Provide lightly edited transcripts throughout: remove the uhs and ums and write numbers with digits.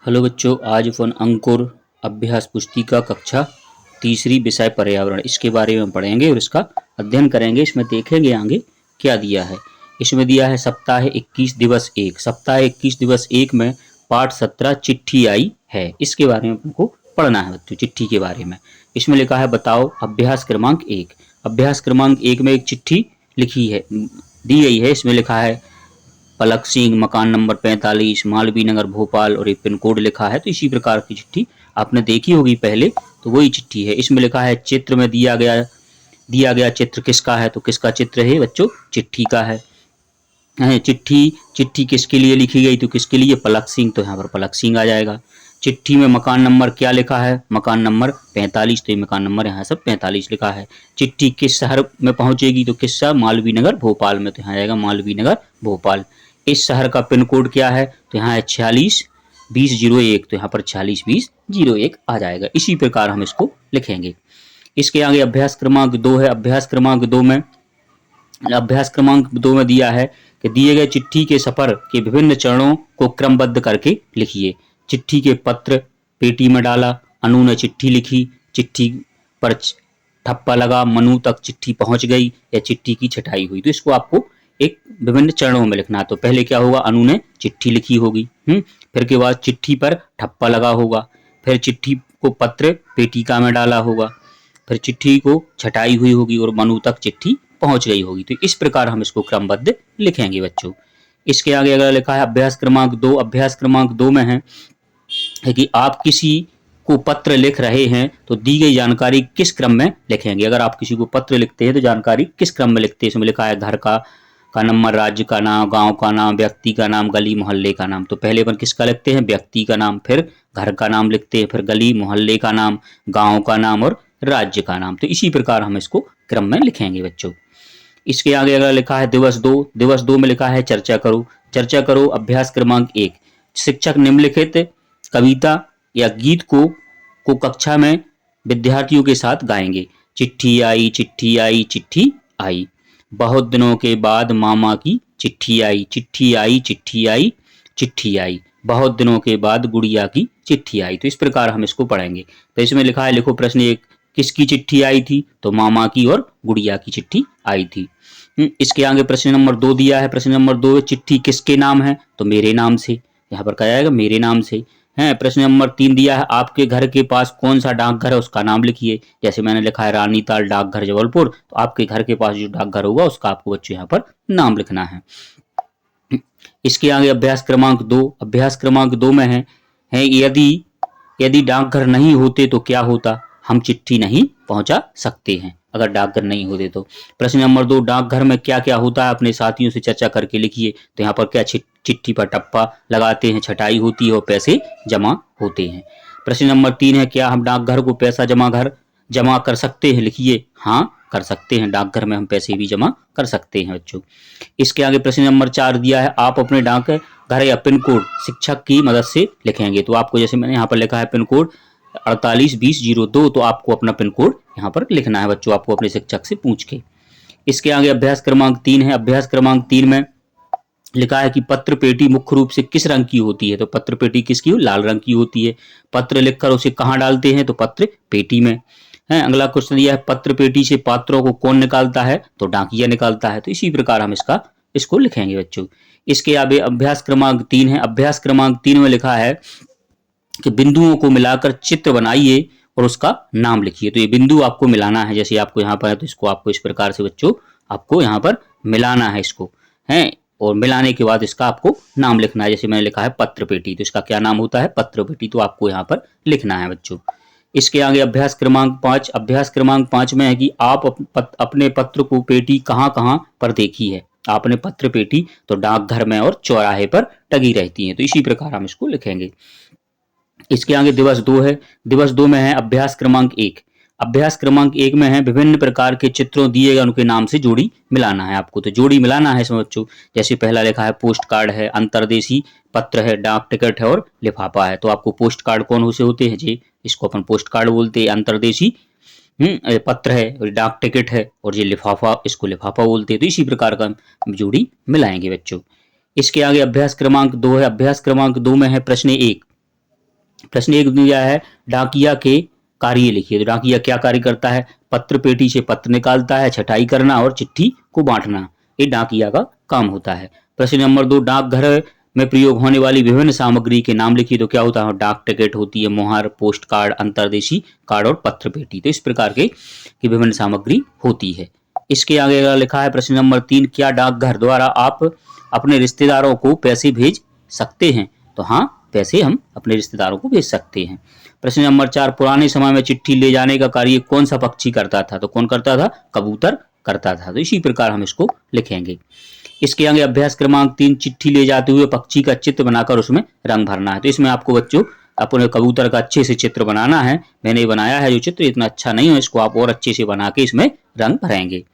Hello बच्चों, आज अपन अंकुर अभ्यास पुस्तिका कक्षा तीसरी विषय पर्यावरण इसके बारे में पढ़ेंगे और इसका अध्ययन करेंगे। इसमें देखेंगे आगे क्या दिया है। इसमें दिया है सप्ताह 21 दिवस 1। सप्ताह 21 दिवस 1 में पाठ 17 चिट्ठी आई है, इसके बारे में आपको पढ़ना है बच्चों। चिट्ठी के बारे में इसमें लिखा है बताओ अभ्यास क्रमांक 1। अभ्यास क्रमांक 1 में एक चिट्ठी लिखी है, दी गई है। इसमें लिखा है पलक सिंह, मकान नंबर 45, मालवीय नगर भोपाल, और एक पिन कोड लिखा है। तो इसी प्रकार की चिट्ठी आपने देखी होगी पहले, तो वही चिट्ठी है। इसमें लिखा है चित्र में दिया गया चित्र किसका है, तो किसका चित्र है बच्चों, चिट्ठी का है। चिट्ठी किसके लिए लिखी गई, तो किसके लिए, पलक सिंह, तो यहाँ पर पलक सिंह आ जाएगा। चिट्ठी में मकान नंबर क्या लिखा है, मकान नंबर 45, तो ये मकान नंबर यहाँ सब 45 लिखा है। चिट्ठी किस शहर में पहुंचेगी, तो किस शहर, मालवीय नगर भोपाल में, तो यहाँ आएगा मालवीय नगर भोपाल। इस शहर का पिन कोड क्या है, तो यहाँ है 462001, तो यहाँ पर 462001 आ जाएगा। इसी प्रकार हम इसको लिखेंगे। इसके आगे अभ्यास क्रमांक 2 है। अभ्यास क्रमांक 2 में दिया है कि दिए गए चिट्ठी के सफर के विभिन्न चरणों को क्रमबद्ध करके लिखिए। चिट्ठी के पत्र पेटी में डाला, अनु ने चिट्ठी लिखी, चिट्ठी पर ठप्पा लगा, मनु तक चिट्ठी पहुंच गई, या चिट्ठी की छटाई हुई। तो इसको आपको एक विभिन्न चरणों में लिखना है। तो पहले क्या होगा, अनु ने चिट्ठी लिखी होगी, फिर के बाद चिट्ठी पर ठप्पा लगा होगा, फिर चिट्ठी को पत्र पेटिका में डाला होगा, फिर चिट्ठी को छटाई हुई होगी और मनु तक चिट्ठी पहुंच गई होगी। तो इस प्रकार हम इसको क्रमबद्ध लिखेंगे बच्चों। इसके आगे अगर लिखा है अभ्यास क्रमांक 2। अभ्यास क्रमांक 2 में है कि आप किसी को पत्र लिख रहे हैं तो दी गई जानकारी किस क्रम में लिखेंगे। अगर आप किसी को पत्र लिखते हैं तो जानकारी किस क्रम में लिखते हैं। इसमें लिखा है घर का नंबर, राज्य का नाम, गांव का नाम, व्यक्ति का नाम, गली मोहल्ले का नाम। तो पहले अपन किसका लिखते हैं, व्यक्ति का नाम, फिर घर का नाम लिखते हैं, फिर गली मोहल्ले का नाम, गांव का नाम और राज्य का नाम। तो इसी प्रकार हम इसको क्रम में लिखेंगे बच्चों। इसके आगे अगर लिखा है दिवस 2। दिवस 2 में लिखा है चर्चा करो। चर्चा करो अभ्यास क्रमांक 1। शिक्षक निम्नलिखित कविता या गीत को कक्षा में विद्यार्थियों के साथ गाएंगे। चिट्ठी आई, चिट्ठी आई, चिट्ठी आई, बहुत दिनों के बाद मामा की चिट्ठी आई, चिट्ठी आई, चिट्ठी आई, चिट्ठी आई, बहुत दिनों के बाद गुड़िया की चिट्ठी आई। तो इस प्रकार हम इसको पढ़ेंगे। तो इसमें लिखा है लिखो प्रश्न 1, किसकी चिट्ठी आई थी, तो मामा की और गुड़िया की चिट्ठी आई थी। इसके आगे प्रश्न नंबर 2 दिया है। प्रश्न नंबर 2, चिट्ठी किसके नाम है, तो मेरे नाम से, यहाँ पर क्या आएगा, मेरे नाम से है। प्रश्न नंबर 3 दिया है आपके घर के पास कौन सा डाकघर है, उसका नाम लिखिए। जैसे मैंने लिखा है रानीताल डाकघर जबलपुर, तो आपके घर के पास जो डाकघर होगा उसका आपको बच्चों यहाँ पर नाम लिखना है। इसके आगे अभ्यास क्रमांक 2। अभ्यास क्रमांक 2 में है यदि डाकघर नहीं होते तो क्या होता, हम चिट्ठी नहीं पहुंचा सकते हैं अगर डाकघर नहीं होते तो। प्रश्न नंबर 2, डाकघर में क्या क्या होता है अपने साथियों से चर्चा करके लिखिए। तो यहाँ पर क्या, चिट्ठी पर टप्पा लगाते हैं, छटाई होती है और पैसे जमा होते हैं। प्रश्न नंबर 3 है क्या हम डाकघर को पैसा जमा कर सकते हैं, लिखिए। हाँ, कर सकते हैं, डाकघर में हम पैसे भी जमा कर सकते हैं बच्चों। इसके आगे प्रश्न नंबर 4 दिया है आप अपने डाकघर या पिन कोड शिक्षक की मदद से लिखेंगे। तो आपको जैसे मैंने यहाँ पर लिखा है पिन कोड 482002, तो आपको अपना पिन कोड यहाँ पर लिखना है बच्चों, आपको अपने शिक्षक से पूछ के। इसके आगे अभ्यास क्रमांक 3 है। अभ्यास क्रमांक 3 में लिखा है कि पत्र पेटी मुख्य रूप से किस रंग की होती है, तो पत्र पेटी किसकी, लाल रंग की होती है। पत्र लिखकर उसे कहाँ डालते हैं, तो पत्र पेटी में है। अगला क्वेश्चन दिया है पत्र पेटी से पात्रों को कौन निकालता है, तो डाकिया निकालता है। तो इसी प्रकार हम इसको लिखेंगे बच्चों। इसके आगे अभ्यास क्रमांक 3 है। अभ्यास क्रमांक 3 में लिखा है कि बिंदुओं को मिलाकर चित्र बनाइए और उसका नाम लिखिए। तो ये बिंदु आपको मिलाना है, जैसे आपको यहाँ पर है तो इसको आपको इस प्रकार से बच्चों आपको यहाँ पर मिलाना है इसको, है, और मिलाने के बाद इसका आपको नाम लिखना है। जैसे मैंने लिखा है पत्र पेटी, तो इसका क्या नाम होता है, पत्र पेटी, तो आपको यहाँ पर लिखना है बच्चों। इसके आगे अभ्यास क्रमांक 5। अभ्यास क्रमांक 5 में है कि आप अपने पत्र को पेटी कहाँ कहाँ पर देखी है। आपने पत्र पेटी तो डाकघर में और चौराहे पर टंगी रहती है। तो इसी प्रकार हम इसको लिखेंगे। इसके आगे दिवस 2 है। दिवस 2 में है अभ्यास क्रमांक 1। अभ्यास क्रमांक 1 में है विभिन्न प्रकार के चित्रों दिए गए उनके नाम से जोड़ी मिलाना है आपको। तो जोड़ी मिलाना है इसमें बच्चों। जैसे पहला लिखा है पोस्ट कार्ड है, अंतरदेशी पत्र है, डाक टिकट है और लिफाफा है। तो आपको पोस्ट कार्ड कौन से होते हैं जी, इसको अपन पोस्ट कार्ड बोलते हैं। अंतरदेशी पत्र है, डाक टिकट है, और ये लिफाफा, इसको लिफाफा बोलते हैं। तो इसी प्रकार का जोड़ी मिलाएंगे बच्चों। इसके आगे अभ्यास क्रमांक 2 है। अभ्यास क्रमांक 2 में है प्रश्न 1, प्रश्न 1 दिया है डाकिया के कार्य लिखिए। तो डाकिया क्या कार्य करता है? पत्र पेटी से पत्र निकालता है, छटाई करना और चिट्ठी को बांटना, ये डाकिया का काम होता है। प्रश्न नंबर 2 डाकघर में प्रयोग होने वाली विभिन्न सामग्री के नाम लिखिए। तो क्या होता है? डाक टिकट होती है, मोहर, पोस्ट कार्ड, अंतर्देशी कार्ड और पत्र पेटी। तो इस प्रकार की विभिन्न सामग्री होती है। इसके आगे लिखा है प्रश्न नंबर 3 क्या डाकघर द्वारा आप अपने रिश्तेदारों को पैसे भेज सकते हैं? तो हाँ, पैसे हम अपने रिश्तेदारों को भेज सकते हैं। प्रश्न नंबर 4 पुराने समय में चिट्ठी ले जाने का कार्य कौन सा पक्षी करता था? तो कौन करता था? कबूतर करता था। तो इसी प्रकार हम इसको लिखेंगे। इसके आगे अभ्यास क्रमांक 3 चिट्ठी ले जाते हुए पक्षी का चित्र बनाकर उसमें रंग भरना है। तो इसमें आपको बच्चों अपने कबूतर का अच्छे से चित्र बनाना है। मैंने बनाया है जो चित्र इतना अच्छा नहीं है, इसको आप और अच्छे से बना के इसमें रंग भरेंगे।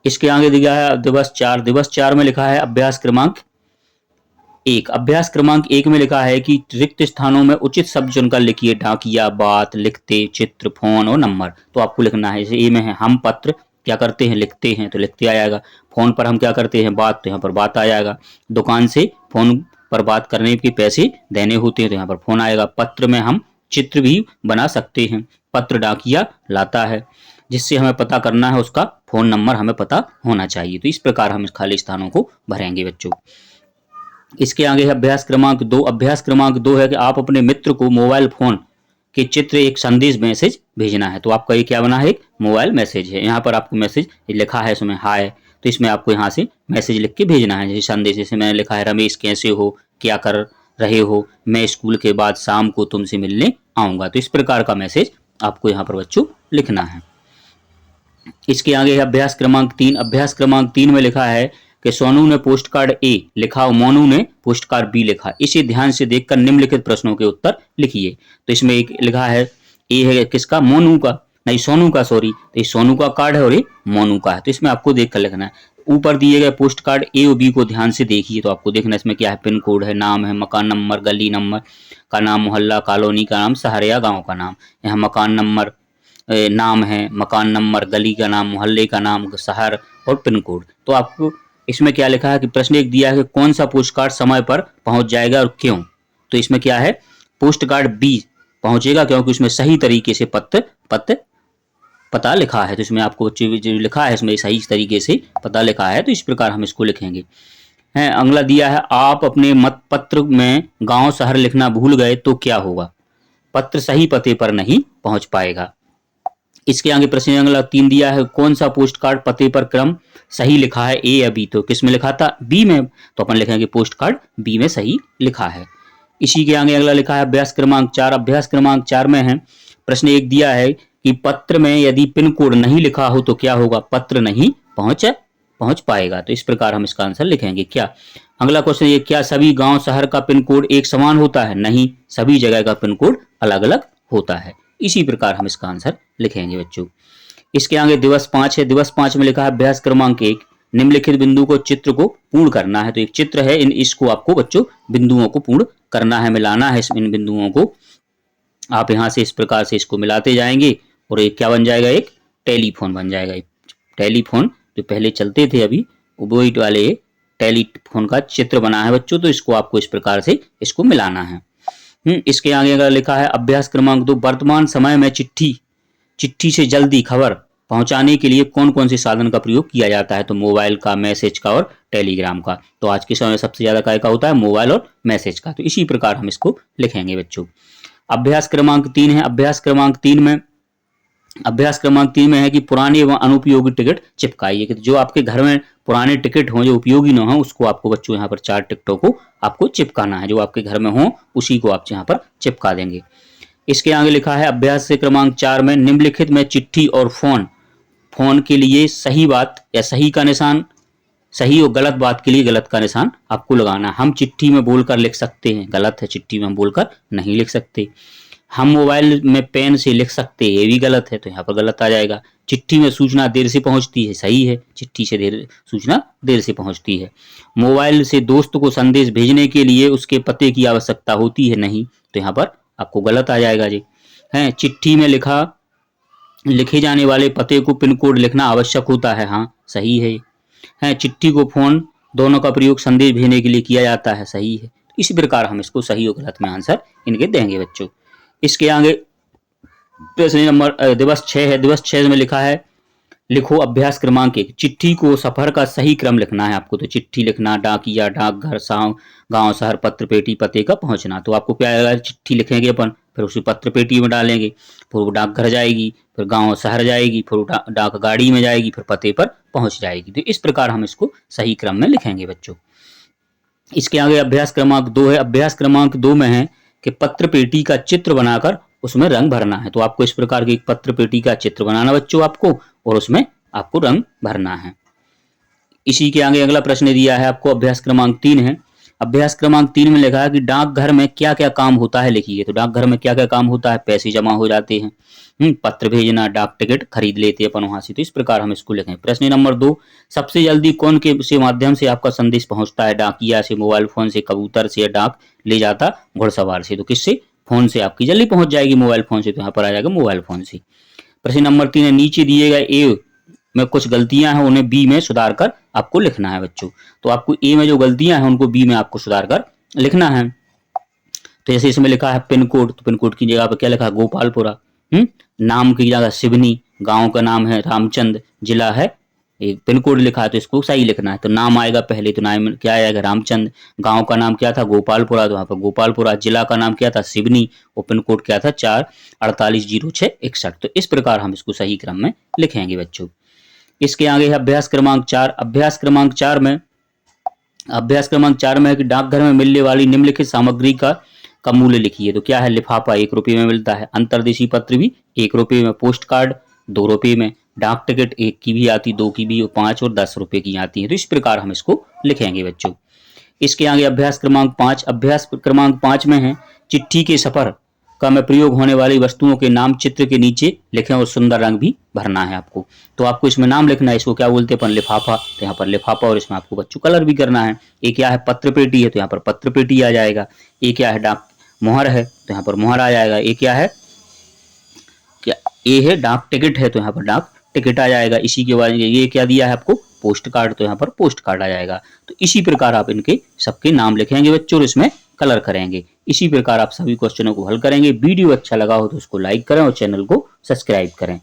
इसके आगे दिया है दिवस 4। दिवस 4 में लिखा है अभ्यास क्रमांक 1। अभ्यास क्रमांक 1 में लिखा है कि रिक्त स्थानों में उचित शब्द चुनकर लिखिए। डाकिया, बात, लिखते, चित्र, फोन और नंबर। तो आपको लिखना है। जैसे ए में है हम पत्र क्या करते हैं? लिखते हैं, तो लिखते आ जाएगा। फोन पर हम क्या करते हैं? बात, तो यहाँ पर बात आ जाएगा। दुकान से फोन पर बात करने के पैसे देने होते हैं, तो यहाँ पर फोन आएगा। पत्र में हम चित्र भी बना सकते हैं। पत्र डाकिया लाता है। जिससे हमें पता करना है उसका फोन नंबर हमें पता होना चाहिए। तो इस प्रकार हम इस खाली स्थानों को भरेंगे बच्चों। इसके आगे है अभ्यास क्रमांक 2। अभ्यास क्रमांक 2 है कि आप अपने मित्र को मोबाइल फोन के चित्र एक संदेश मैसेज भेजना है। तो आपका ये क्या बना है? एक मोबाइल मैसेज है। यहाँ पर आपको मैसेज लिखा है इसमें हाय, तो इसमें आपको यहाँ से मैसेज लिख के भेजना है। जैसे संदेश, जैसे मैंने लिखा है रमेश कैसे हो, क्या कर रहे हो, मैं स्कूल के बाद शाम को तुमसे मिलने आऊँगा। तो इस प्रकार का मैसेज आपको यहाँ पर बच्चों लिखना है। इसके आगे है अभ्यास क्रमांक 3। अभ्यास क्रमांक 3 में लिखा है कि सोनू ने पोस्ट कार्ड ए लिखा और मोनू ने पोस्ट कार्ड बी लिखा। इसे ध्यान से देखकर निम्नलिखित प्रश्नों के उत्तर लिखिए। तो इसमें एक लिखा है ए है किसका? मोनू का, नहीं सोनू का, सॉरी। तो ये सोनू का कार्ड है और ये मोनू का है। तो इसमें आपको देखकर लिखना है। ऊपर दिए गए पोस्ट कार्ड ए और बी को ध्यान से देखिए। तो आपको देखना इसमें क्या है? पिन कोड है, नाम है, मकान नंबर, गली नंबर का नाम, मोहल्ला, कॉलोनी का नाम, शहर या गाँव का नाम। यहाँ मकान नंबर नाम है, मकान नंबर, गली का नाम, मोहल्ले का नाम, शहर और पिन कोड। तो आपको इसमें क्या लिखा है कि प्रश्न 1 दिया है कि कौन सा पोस्ट कार्ड समय पर पहुंच जाएगा और क्यों? तो इसमें क्या है? पोस्ट कार्ड बी पहुंचेगा क्योंकि उसमें सही तरीके से पता लिखा है। तो इसमें आपको जो लिखा है इसमें सही तरीके से पता लिखा है। तो इस प्रकार हम इसको लिखेंगे। है अगला दिया है आप अपने मत पत्र में गांव शहर लिखना भूल गए तो क्या होगा? पत्र सही पते पर नहीं पहुंच पाएगा। इसके आगे प्रश्न अगला 3 दिया है कौन सा पोस्ट कार्ड पते पर क्रम सही लिखा है? ए या बी? तो किस में लिखा था? बी में। तो अपन लिखेंगे पोस्ट कार्ड बी में सही लिखा है। इसी के आगे अगला लिखा है अभ्यास क्रमांक 4। अभ्यास क्रमांक 4 में है प्रश्न 1 दिया है कि पत्र में यदि पिन कोड नहीं लिखा हो तो क्या होगा? पत्र नहीं पहुंच पाएगा। तो इस प्रकार हम इसका आंसर लिखेंगे। क्या अगला क्वेश्चन ये क्या सभी गांव शहर का पिन कोड एक समान होता है? नहीं, सभी जगह का पिन कोड अलग अलग होता है। इसी प्रकार हम इसका आंसर लिखेंगे बच्चों। इसके आगे दिवस 5 है। दिवस 5 में लिखा है अभ्यास क्रमांक 1 निम्नलिखित बिंदु को चित्र को पूर्ण करना है। तो एक चित्र है, इसको आपको बच्चों बिंदुओं को पूर्ण करना है, मिलाना है। इन बिंदुओं को आप यहाँ से इस प्रकार से इसको मिलाते जाएंगे और एक क्या बन जाएगा? एक टेलीफोन बन जाएगा। टेलीफोन जो पहले चलते थे अभी वही वाले टेलीफोन का चित्र बना है बच्चों। तो इसको आपको इस प्रकार से इसको मिलाना है। इसके आगे अगर लिखा है अभ्यास क्रमांक 2 वर्तमान समय में चिट्ठी से जल्दी खबर पहुंचाने के लिए कौन कौन से साधन का प्रयोग किया जाता है? तो मोबाइल का, मैसेज का और टेलीग्राम का। तो आज के समय में सबसे ज्यादा काय का होता है? मोबाइल और मैसेज का। तो इसी प्रकार हम इसको लिखेंगे बच्चों। अभ्यास क्रमांक 3 है। अभ्यास क्रमांक 3 में है कि पुराने एवं अनुपयोगी टिकट चिपकाइए। कि जो आपके घर में पुराने टिकट हों जो उपयोगी न हो उसको आपको बच्चों यहाँ पर 4 टिकटों को आपको चिपकाना है। जो आपके घर में हो उसी को आप यहाँ पर चिपका देंगे। इसके आगे लिखा है अभ्यास से क्रमांक 4 में निम्नलिखित में चिट्ठी और फोन के लिए सही बात या सही का निशान, सही और गलत बात के लिए गलत का निशान आपको लगाना। हम चिट्ठी में बोलकर लिख सकते हैं, गलत है, चिट्ठी में हम बोलकर नहीं लिख सकते। हम मोबाइल में पेन से लिख सकते हैं, ये भी गलत है, तो यहाँ पर गलत आ जाएगा। चिट्ठी में सूचना देर से पहुंचती है, सही है, चिट्ठी से सूचना देर से पहुंचती है। मोबाइल से दोस्त को संदेश भेजने के लिए उसके पते की आवश्यकता होती है, नहीं, तो यहाँ पर आपको गलत आ जाएगा जी। है चिट्ठी में लिखे जाने वाले पते को पिन कोड लिखना आवश्यक होता है, हाँ सही है। चिट्ठी को फोन दोनों का प्रयोग संदेश भेजने के लिए किया जाता है, सही है। इसी प्रकार हम इसको सही और गलत में आंसर इनके देंगे बच्चों। इसके आगे प्रश्न नंबर दिवस 6 है। दिवस 6 में लिखा है लिखो अभ्यास क्रमांक 1, चिट्ठी को सफर का सही क्रम लिखना है आपको। तो चिट्ठी लिखना, डाकिया, डाकघर, गांव, शहर, पत्र पेटी, पते का पहुंचना। तो आपको क्या आएगा, चिट्ठी लिखेंगे अपन, फिर उसी पत्र पेटी में डालेंगे, फिर वो डाकघर जाएगी, फिर गांव शहर जाएगी, फिर डाक गाड़ी में जाएगी, फिर पते पर पहुंच जाएगी। तो इस प्रकार हम इसको सही क्रम में लिखेंगे बच्चों। इसके आगे अभ्यास क्रमांक 2 है। अभ्यास क्रमांक 2 में है कि पत्र पेटी का चित्र बनाकर उसमें रंग भरना है। तो आपको इस प्रकार की पत्र पेटी का चित्र बनाना बच्चों आपको, और उसमें आपको रंग भरना है। इसी के आगे अगला प्रश्न दिया है आपको, अभ्यास क्रमांक 3 है। अभ्यास क्रमांक 3 में लिखा है कि डाकघर में क्या क्या काम होता है लिखिए। तो डाकघर में क्या क्या काम होता है, पैसे जमा हो जाते हैं, पत्र भेजना, डाक टिकट खरीद लेते हैं अपन वहां से। तो इस प्रकार हम इसको लिखें। प्रश्न नंबर 2, सबसे जल्दी कौन के से माध्यम से आपका संदेश पहुंचता है, डाकिया से, मोबाइल फोन से, कबूतर से, या डाक ले जाता घुड़सवार से। तो किससे, फोन से आपकी जल्दी पहुंच जाएगी, मोबाइल फोन से। तो यहाँ पर आ जाएगा मोबाइल फोन से। प्रश्न नंबर 3 है, नीचे दिए गए ए में कुछ गलतियां हैं, उन्हें बी में सुधार कर आपको लिखना है बच्चों। तो आपको ए में जो गलतियां हैं उनको बी में आपको सुधार कर लिखना है। तो जैसे इसमें लिखा है पिन कोड, तो पिन कोड की जगह पर क्या लिखा है, गोपालपुरा। नाम की जगह शिवनी, गांव का नाम है रामचंद, जिला है, पिन कोड लिखा है तो इसको सही लिखना है। तो नाम आएगा पहले, तो नाम क्या आएगा, रामचंद। गांव का नाम क्या था, गोपालपुरा, तो वहां पर गोपालपुरा। जिला का नाम क्या था, सिवनी, और पिन कोड क्या था, 4480661। तो इस प्रकार हम इसको सही क्रम में लिखेंगे बच्चों। इसके आगे है अभ्यास क्रमांक 4। अभ्यास क्रमांक 4 में है कि डाकघर में मिलने वाली निम्नलिखित सामग्री का मूल्य लिखिए। तो क्या है, लिफाफा 1 रुपये में मिलता है, अंतर्देशीय पत्र भी 1 रुपये में, पोस्ट कार्ड 2 रुपये में, डाक टिकट 1 की भी आती, 2 की भी, 5 और 10 रुपये की आती है। तो इस प्रकार हम इसको लिखेंगे बच्चों। इसके आगे अभ्यास क्रमांक 5। अभ्यास क्रमांक 5 में है चिट्ठी के सफर का में प्रयोग होने वाली वस्तुओं के नाम चित्र के नीचे लिखें और सुंदर रंग भी भरना है आपको। तो आपको इसमें नाम लिखना है, इसको क्या बोलते हैं अपन, लिफाफा। तो यहाँ पर लिफाफा, और इसमें आपको बच्चों कलर भी करना है। ये क्या है, पत्र पेटी है, तो यहाँ पर पत्र पेटी आ जाएगा। ये क्या है, डाक मोहर है, तो यहाँ पर मोहर आ जाएगा। ये क्या है, क्या ये है डाक टिकट है, तो यहाँ पर डाक टिकट आ जाएगा। इसी के बाद ये क्या दिया है आपको, पोस्ट कार्ड, तो यहाँ पर पोस्ट कार्ड आ जाएगा। तो इसी प्रकार आप इनके सबके नाम लिखेंगे बच्चों और इसमें कलर करेंगे। इसी प्रकार आप सभी क्वेश्चनों को हल करेंगे। वीडियो अच्छा लगा हो तो उसको लाइक करें और चैनल को सब्सक्राइब करें।